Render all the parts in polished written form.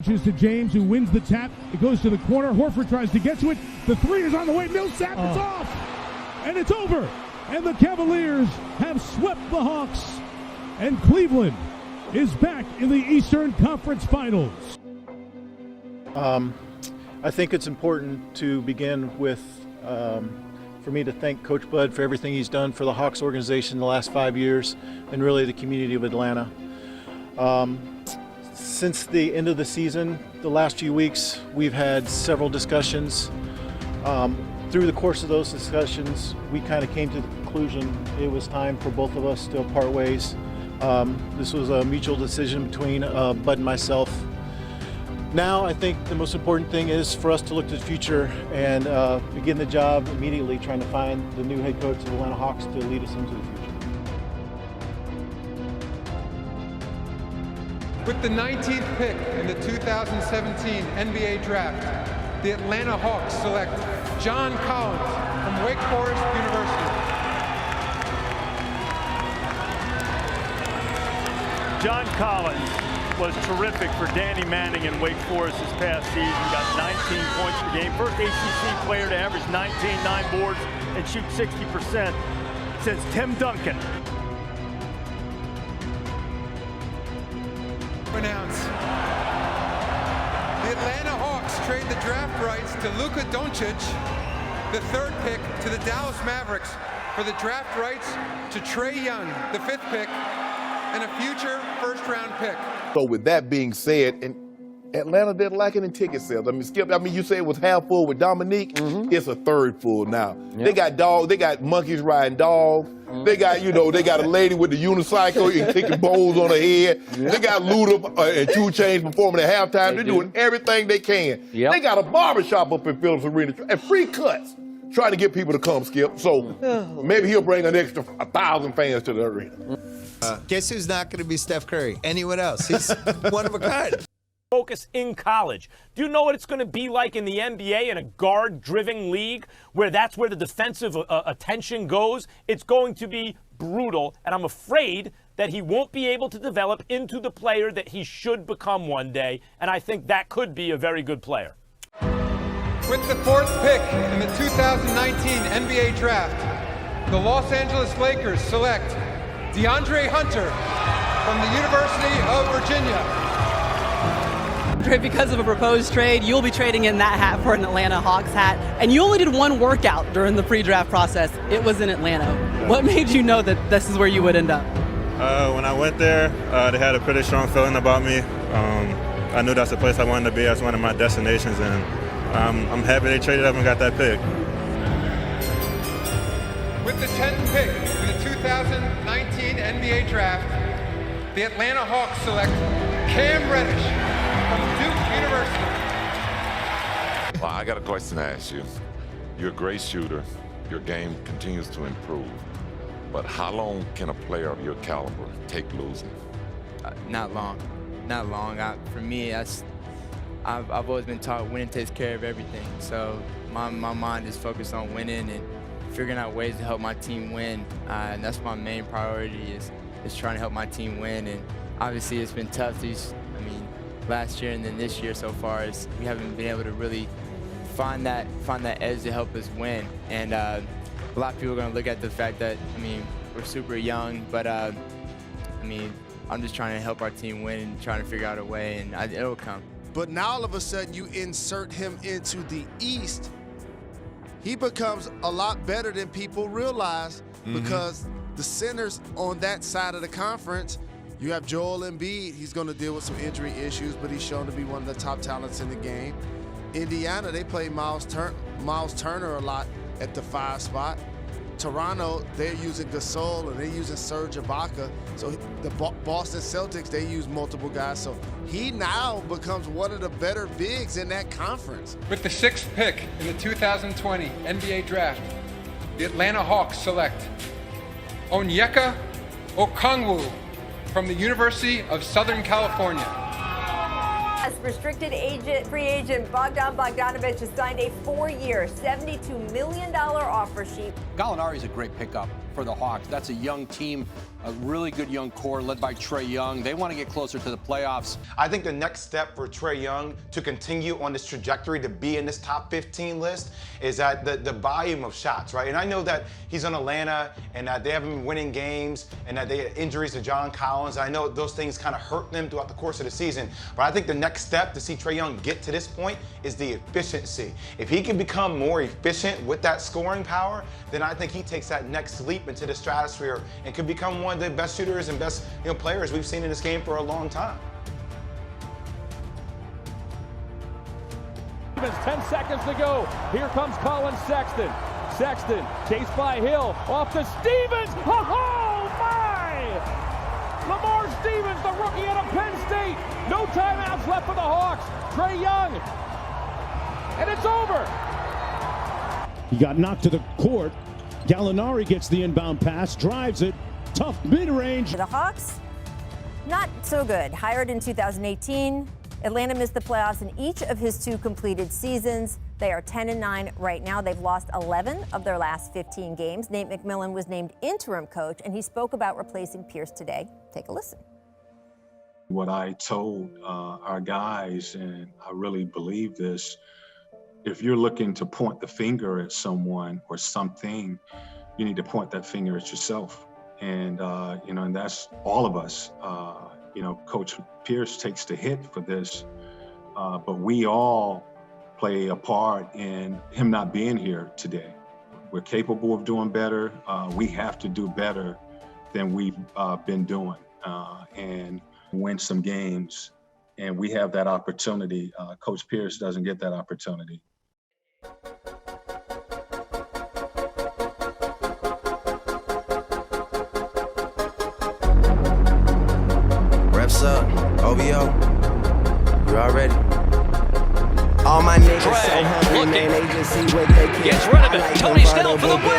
To James, who wins the tap. It goes to the corner. Horford tries to get to it. The three is on the way. Millsap, it's off. And it's over. And the Cavaliers have swept the Hawks. And Cleveland is back in the Eastern Conference Finals. I think it's important to begin with for me to thank Coach Bud for everything he's done for the Hawks organization the last 5 years and really the community of Atlanta. Since the end of the season, the last few weeks, we've had several discussions. Through the course of those discussions, we kind of came to the conclusion it was time for both of us to part ways. This was a mutual decision between Bud and myself. Now, I think the most important thing is for us to look to the future and begin the job immediately, trying to find the new head coach of the Atlanta Hawks to lead us into the future. With the 19th pick in the 2017 NBA Draft, the Atlanta Hawks select John Collins from Wake Forest University. John Collins was terrific for Danny Manning in Wake Forest this past season. Got 19 points per game. First ACC player to average 19, 9 boards, and shoot 60%. Since Tim Duncan. Announce. The Atlanta Hawks trade the draft rights to Luka Doncic, the 3rd pick to the Dallas Mavericks for the draft rights to Trae Young, the 5th pick, and a future 1st-round pick. So with that being said, and Atlanta didn't lack it in ticket sales. I mean, Skip, you say it was half full with Dominique. It's a 3rd full now. Yep. They got dogs. They got monkeys riding dogs. They got, they got a lady with the unicycle and taking bowls on her head. Yep. They got Luda and 2 Chainz performing at halftime. They're doing everything they can. Yep. They got a barbershop up in Phillips Arena and free cuts, trying to get people to come, Skip. So maybe he'll bring an extra 1,000 fans to the arena. Guess who's not going to be Steph Curry? Anyone else? He's one of a kind. Focus in college. Do you know what it's going to be like in the NBA in a guard-driven league where that's where the defensive attention goes? It's going to be brutal, and I'm afraid that he won't be able to develop into the player that he should become one day, and I think that could be a very good player. With the 4th pick in the 2019 NBA Draft, the Los Angeles Lakers select DeAndre Hunter from the University of Virginia. Because of a proposed trade, you'll be trading in that hat for an Atlanta Hawks hat, and you only did one workout during the pre-draft process. It was in Atlanta. What made you know that this is where you would end up? When I went there, they had a pretty strong feeling about me. I knew that's the place I wanted to be. That's one of my destinations, and I'm happy they traded up and got that pick. With the 10th pick in the 2019 NBA Draft, the Atlanta Hawks select Cam Reddish from Duke University. Well, I got a question to ask you. You're a great shooter. Your game continues to improve. But how long can a player of your caliber take losing? Not long. Not long. For me, I've always been taught winning takes care of everything. So my mind is focused on winning and figuring out ways to help my team win. And that's my main priority is trying to help my team win. And obviously it's been tough last year and then this year so far is we haven't been able to really find that edge to help us win. And a lot of people are going to look at the fact that, we're super young, but I'm just trying to help our team win and trying to figure out a way, and it'll come. But now all of a sudden you insert him into the East, he becomes a lot better than people realize because the centers on that side of the conference, you have Joel Embiid. He's going to deal with some injury issues, but he's shown to be one of the top talents in the game. Indiana, they play Miles Turner a lot at the 5 spot. Toronto, they're using Gasol and they're using Serge Ibaka. So the Boston Celtics, they use multiple guys. So he now becomes one of the better bigs in that conference. With the 6th pick in the 2020 NBA Draft, the Atlanta Hawks select Onyeka Okongwu from the University of Southern California. As restricted free agent Bogdan Bogdanović has signed a 4-year, $72 million offer sheet. Gallinari is a great pickup. for the Hawks. That's a young team, a really good young core led by Trae Young. They want to get closer to the playoffs. I think the next step for Trae Young to continue on this trajectory to be in this top 15 list is that the volume of shots, right? And I know that he's on Atlanta and that they haven't been winning games and that they had injuries to John Collins. I know those things kind of hurt them throughout the course of the season. But I think the next step to see Trae Young get to this point is the efficiency. If he can become more efficient with that scoring power, then I think he takes that next leap into the stratosphere and can become one of the best shooters and best players we've seen in this game for a long time. 10 seconds to go. Here comes Colin Sexton. Sexton chased by Hill. Off to Stevens. Oh my! Lamar Stevens, the rookie out of Penn State. No timeouts left for the Hawks. Trae Young. And it's over. He got knocked to the court. Gallinari gets the inbound pass, drives it. Tough mid-range. The Hawks, not so good. Hired in 2018, Atlanta missed the playoffs in each of his 2 completed seasons. They are 10-9 right now. They've lost 11 of their last 15 games. Nate McMillan was named interim coach, and he spoke about replacing Pierce today. Take a listen. What I told our guys, and I really believe this, if you're looking to point the finger at someone or something, you need to point that finger at yourself. And, and that's all of us. Coach Pierce takes the hit for this, but we all play a part in him not being here today. We're capable of doing better. We have to do better than we've been doing and win some games. And we have that opportunity. Coach Pierce doesn't get that opportunity. Reps up, OVO, you already? All my niggas so hungry, man, they just see what they can. Gets rid of it. Tony Snell for the win.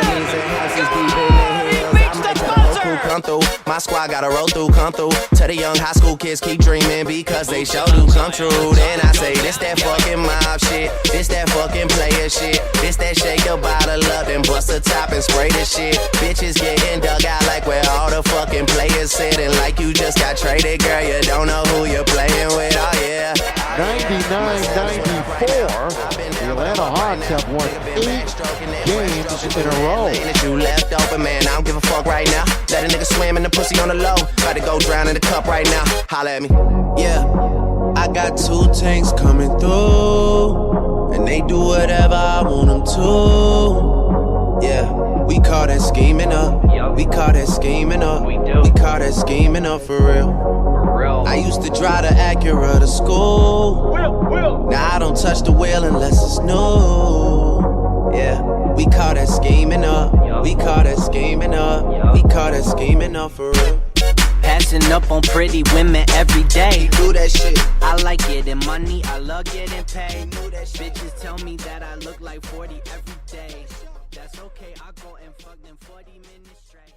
Come through, my squad gotta roll through, come through. Tell the young high school kids keep dreaming because they sure do come true. Then I say, this that fucking mob shit, this that fucking player shit, this that shake the bottle up and bust the top and spray the shit. Bitches getting dug out like where all the fucking players sitting, like you just got traded, girl. You don't know who you're playing with, oh yeah. 99-94, the Atlanta Hawks have won 8 games in a row. You left open, man, I don't give a fuck right now. Let a nigga swim in the pussy on the low. About to go drown in the cup right now. Holla at me. Yeah, I got 2 tanks coming through, and they do whatever I want them to. Yeah, we call that scheming up. We call that scheming up. We call that scheming up for real. I used to drive the Acura to school. Now I don't touch the wheel unless it's new. Yeah, we call that scheming up. We call that scheming up. We call that scheming up for real. Passing up on pretty women every day. Do that shit. I like getting money. I love getting paid. Bitches tell me that I look like 40 every day. That's okay. I go and fuck them 40 minutes straight.